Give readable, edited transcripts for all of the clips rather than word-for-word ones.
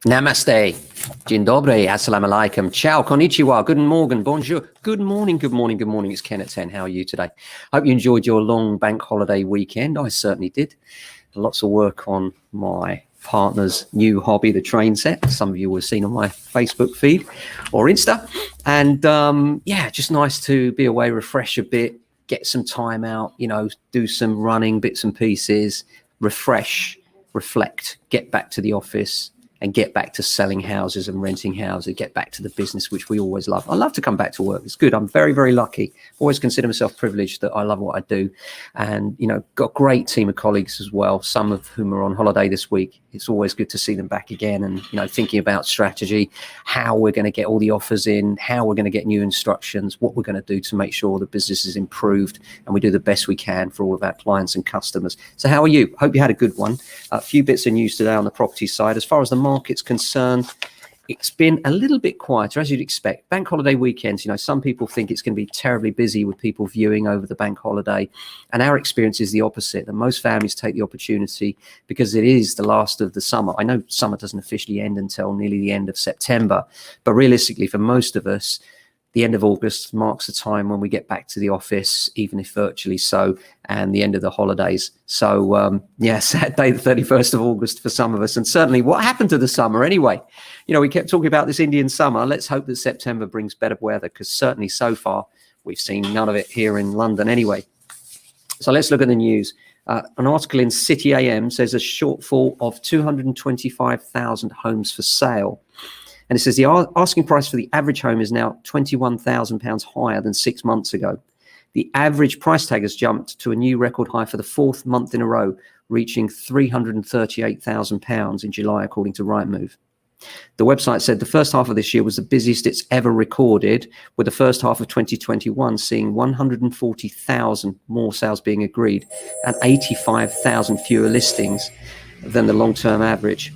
Namaste. Dzień dobry. Assalamu alaikum. Ciao. Konnichiwa. Good morning. Bonjour. Good morning. Good morning. Good morning. It's Ken at 10. How are you today? Hope you enjoyed your long bank holiday weekend. I certainly did. Lots of work on my partner's new hobby, the train set. Some of you will have seen on my Facebook feed or Insta. And yeah, just nice to be away, refresh a bit, get some time out, do some running bits and pieces, refresh, reflect, get back to the office, and get back to selling houses and renting houses, get back to the business, which we always love. I love to come back to work. It's good. I'm very, very lucky. Always consider myself privileged that I love what I do. And, got a great team of colleagues as well, some of whom are on holiday this week. It's always good to see them back again and, thinking about strategy, how we're going to get all the offers in, how we're going to get new instructions, what we're going to do to make sure the business is improved and we do the best we can for all of our clients and customers. So how are you? Hope you had a good one. A few bits of news today on the property side. As far as the market's concerned, it's been a little bit quieter, as you'd expect. Bank holiday weekends, some people think it's going to be terribly busy with people viewing over the bank holiday. And our experience is the opposite. And most families take the opportunity because it is the last of the summer. I know summer doesn't officially end until nearly the end of September. But realistically, for most of us, the end of August marks the time when we get back to the office, even if virtually so, and the end of the holidays. So, Saturday, the 31st of August for some of us. And certainly what happened to the summer anyway? We kept talking about this Indian summer. Let's hope that September brings better weather, because certainly so far we've seen none of it here in London anyway. So let's look at the news. An article in City AM says a shortfall of 225,000 homes for sale. And it says the asking price for the average home is now £21,000 higher than 6 months ago. The average price tag has jumped to a new record high for the fourth month in a row, reaching £338,000 in July, according to Rightmove. The website said the first half of this year was the busiest it's ever recorded, with the first half of 2021 seeing 140,000 more sales being agreed and 85,000 fewer listings than the long-term average.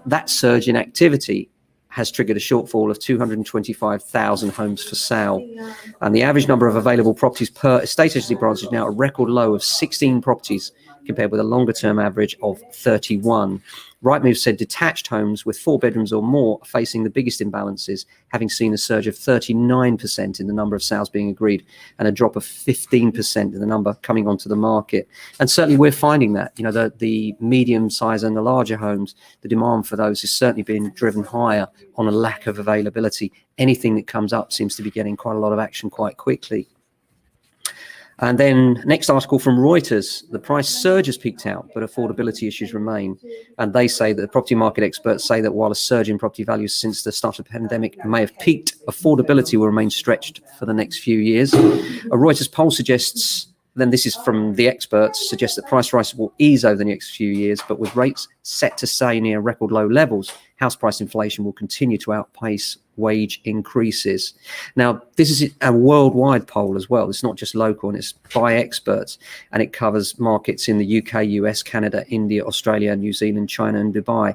That surge in activity has triggered a shortfall of 225,000 homes for sale. And the average number of available properties per estate agency branch is now a record low of 16 properties, compared with a longer term average of 31. Rightmove said detached homes with 4 bedrooms or more are facing the biggest imbalances, having seen a surge of 39% in the number of sales being agreed and a drop of 15% in the number coming onto the market. And certainly we're finding that, the medium size and the larger homes, the demand for those has certainly been driven higher on a lack of availability. Anything that comes up seems to be getting quite a lot of action quite quickly. And then next article from Reuters, the price surge has peaked out, but affordability issues remain. And they say that the property market experts say that while a surge in property values since the start of the pandemic may have peaked, affordability will remain stretched for the next few years. A Reuters poll suggests, then this is from the experts, suggests that price rises will ease over the next few years, but with rates set to stay near record low levels, house price inflation will continue to outpace wage increases. Now, this is a worldwide poll as well. It's not just local, and it's by experts, and it covers markets in the UK, US, Canada, India, Australia, New Zealand, China, and Dubai.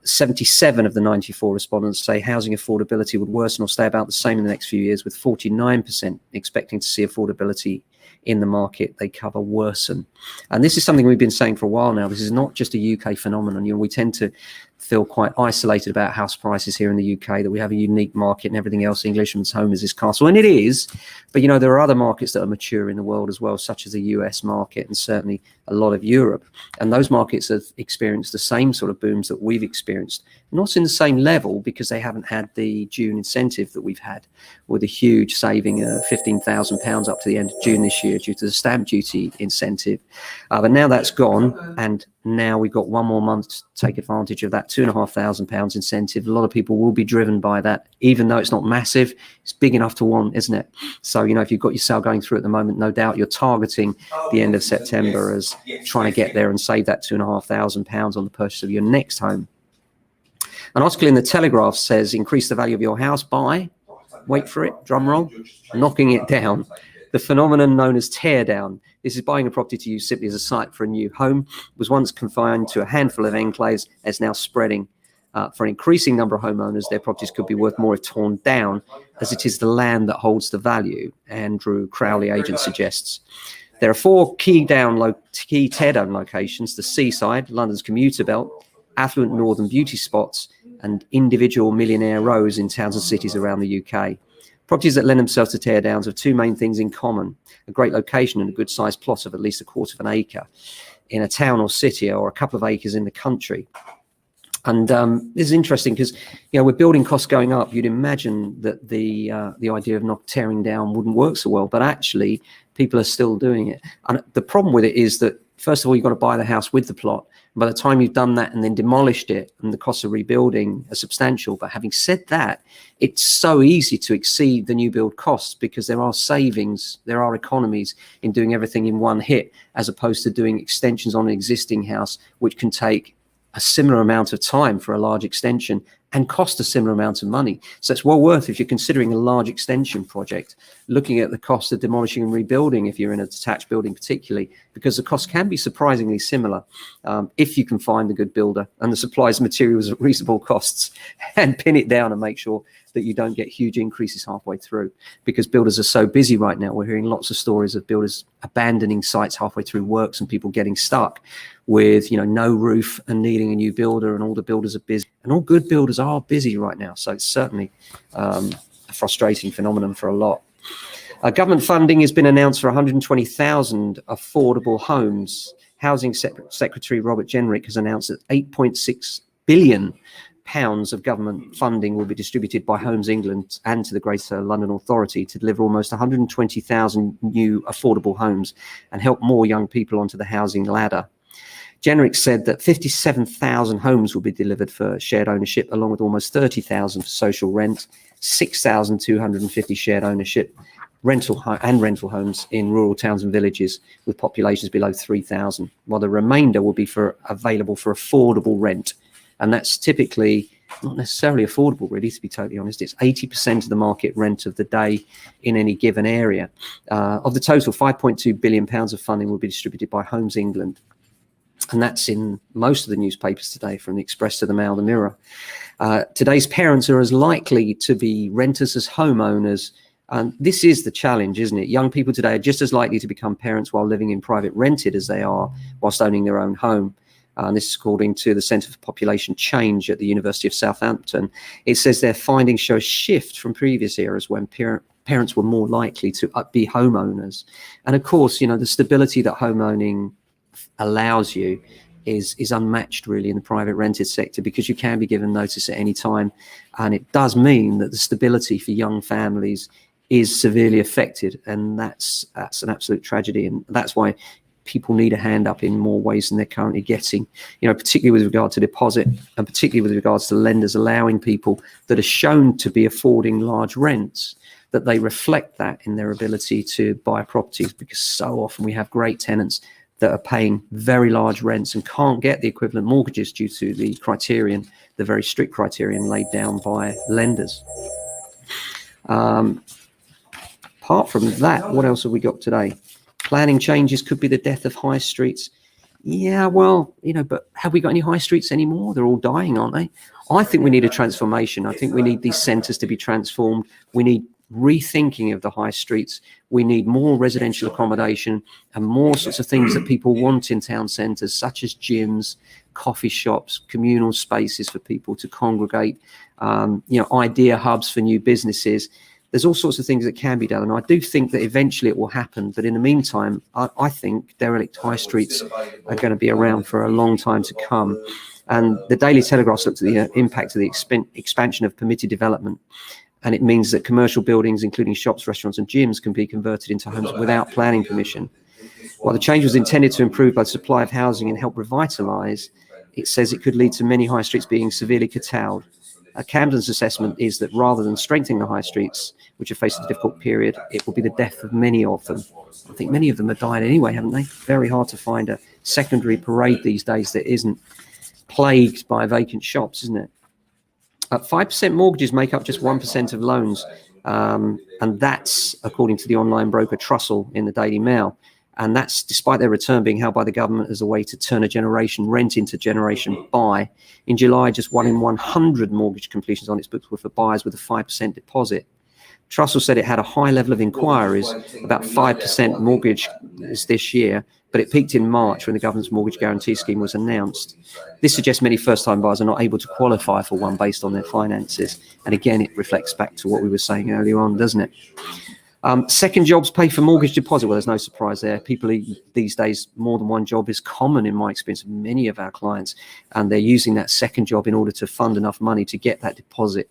77 of the 94 respondents say housing affordability would worsen or stay about the same in the next few years, with 49% expecting to see affordability in the market they cover worsen. And this is something we've been saying for a while now. This is not just a UK phenomenon. We tend to feel quite isolated about house prices here in the UK, that we have a unique market and everything else, Englishman's home is his castle, and it is. But there are other markets that are mature in the world as well, such as the US market and certainly a lot of Europe. And those markets have experienced the same sort of booms that we've experienced, not in the same level because they haven't had the June incentive that we've had, with a huge saving of £15,000 up to the end of June this year due to the stamp duty incentive. But now that's gone, and now we've got one more month to take advantage of that £2,500 incentive. A lot of people will be driven by that, even though it's not massive. It's big enough to want, isn't it? So, if you've got your sale going through at the moment, no doubt you're targeting the end of September as trying to get there and save that £2,500 on the purchase of your next home. An article in the Telegraph says increase the value of your house by, wait for it, drum roll, knocking it down. The phenomenon known as tear down. This is buying a property to use simply as a site for a new home. It was once confined to a handful of enclaves, and is now spreading. For an increasing number of homeowners, their properties could be worth more if torn down, as it is the land that holds the value, Andrew Crowley, agent, suggests. There are 4 key tear down locations: the seaside, London's commuter belt, affluent northern beauty spots, and individual millionaire rows in towns and cities around the UK. Properties that lend themselves to tear downs have two main things in common: a great location and a good sized plot of at least a quarter of an acre in a town or city, or a couple of acres in the country. And this is interesting because, with building costs going up, you'd imagine that the idea of not tearing down wouldn't work so well, but actually people are still doing it. And the problem with it is that, first of all, you've got to buy the house with the plot. By the time you've done that and then demolished it, and the costs of rebuilding are substantial. But having said that, it's so easy to exceed the new build costs because there are savings, there are economies in doing everything in one hit, as opposed to doing extensions on an existing house, which can take a similar amount of time for a large extension and cost a similar amount of money. So it's well worth, if you're considering a large extension project, looking at the cost of demolishing and rebuilding if you're in a detached building particularly, because the cost can be surprisingly similar if you can find a good builder and the supplies materials at reasonable costs, and pin it down and make sure that you don't get huge increases halfway through, because builders are so busy right now. We're hearing lots of stories of builders abandoning sites halfway through works and people getting stuck with no roof and needing a new builder, and all the builders are busy, and all good builders are busy right now. So it's certainly a frustrating phenomenon for a lot. Government funding has been announced for 120,000 affordable homes. Housing Secretary Robert Jenrick has announced that £8.6 billion of government funding will be distributed by Homes England and to the Greater London Authority to deliver almost 120,000 new affordable homes and help more young people onto the housing ladder. Jenrick said that 57,000 homes will be delivered for shared ownership, along with almost 30,000 for social rent, 6,250 shared ownership, rental homes in rural towns and villages with populations below 3,000, while the remainder will be available for affordable rent. And that's typically not necessarily affordable, really, to be totally honest. It's 80% of the market rent of the day in any given area. Of the total, £5.2 billion of funding will be distributed by Homes England. And that's in most of the newspapers today, from the Express to the Mail, the Mirror. Today's parents are as likely to be renters as homeowners. And this is the challenge, isn't it? Young people today are just as likely to become parents while living in private rented as they are whilst owning their own home. And this is according to the Centre for Population Change at the University of Southampton. It says their findings show a shift from previous eras when parents were more likely to be homeowners. And of course, the stability that homeowning allows you is unmatched, really, in the private rented sector, because you can be given notice at any time. And it does mean that the stability for young families is severely affected. And that's an absolute tragedy. And that's why people need a hand up in more ways than they're currently getting, particularly with regard to deposit, and particularly with regards to lenders allowing people that are shown to be affording large rents, that they reflect that in their ability to buy properties, because so often we have great tenants that are paying very large rents and can't get the equivalent mortgages due to the very strict criterion laid down by lenders. Apart from that, what else have we got today? Planning changes could be the death of high streets. Yeah, well, but have we got any high streets anymore? They're all dying, aren't they? I think we need a transformation. I think we need these centres to be transformed. We need rethinking of the high streets. We need more residential accommodation and more sorts of things that people want in town centres, such as gyms, coffee shops, communal spaces for people to congregate, idea hubs for new businesses. There's all sorts of things that can be done, and I do think that eventually it will happen. But in the meantime, I think derelict high streets are going to be around for a long time to come. And the Daily Telegraph looked at the impact of the expansion of permitted development. And it means that commercial buildings, including shops, restaurants and gyms, can be converted into homes without planning permission. While the change was intended to improve both supply of housing and help revitalise, it says it could lead to many high streets being severely curtailed. Camden's assessment is that rather than strengthening the high streets, which are facing a difficult period, it will be the death of many of them. I think many of them have died anyway, haven't they? Very hard to find a secondary parade these days that isn't plagued by vacant shops, isn't it? 5% mortgages make up just 1% of loans, and that's according to the online broker Trussell in the Daily Mail. And that's despite their return being held by the government as a way to turn a generation rent into generation buy. In July, just 1 in 100 mortgage completions on its books were for buyers with a 5% deposit. Trussell said it had a high level of inquiries, about 5% mortgage this year, but it peaked in March when the government's mortgage guarantee scheme was announced. This suggests many first-time buyers are not able to qualify for one based on their finances. And again, it reflects back to what we were saying earlier on, doesn't it? Second jobs pay for mortgage deposit. Well, there's no surprise there. People these days, more than one job is common in my experience of many of our clients, and they're using that second job in order to fund enough money to get that deposit.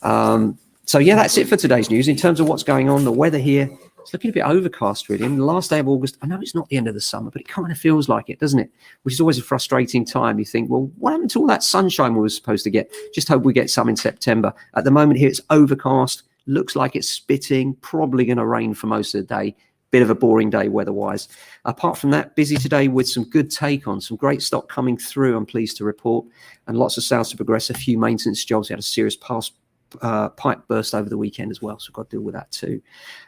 So yeah, that's it for today's news. In terms of what's going on, the weather here, it's looking a bit overcast really. And the last day of August, I know it's not the end of the summer, but it kind of feels like it, doesn't it? Which is always a frustrating time. You think, well, what happened to all that sunshine we were supposed to get? Just hope we get some in September. At the moment here, it's overcast. Looks like it's spitting, probably going to rain for most of the day. Bit of a boring day weather-wise. Apart from that, busy today with some good take on, some great stock coming through, I'm pleased to report, and lots of sales to progress, a few maintenance jobs. We had a serious pipe burst over the weekend as well, so I've got to deal with that too.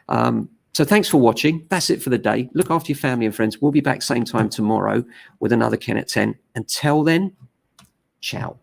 So thanks for watching. That's it for the day. Look after your family and friends. We'll be back same time tomorrow with another Ken at 10. Until then, ciao.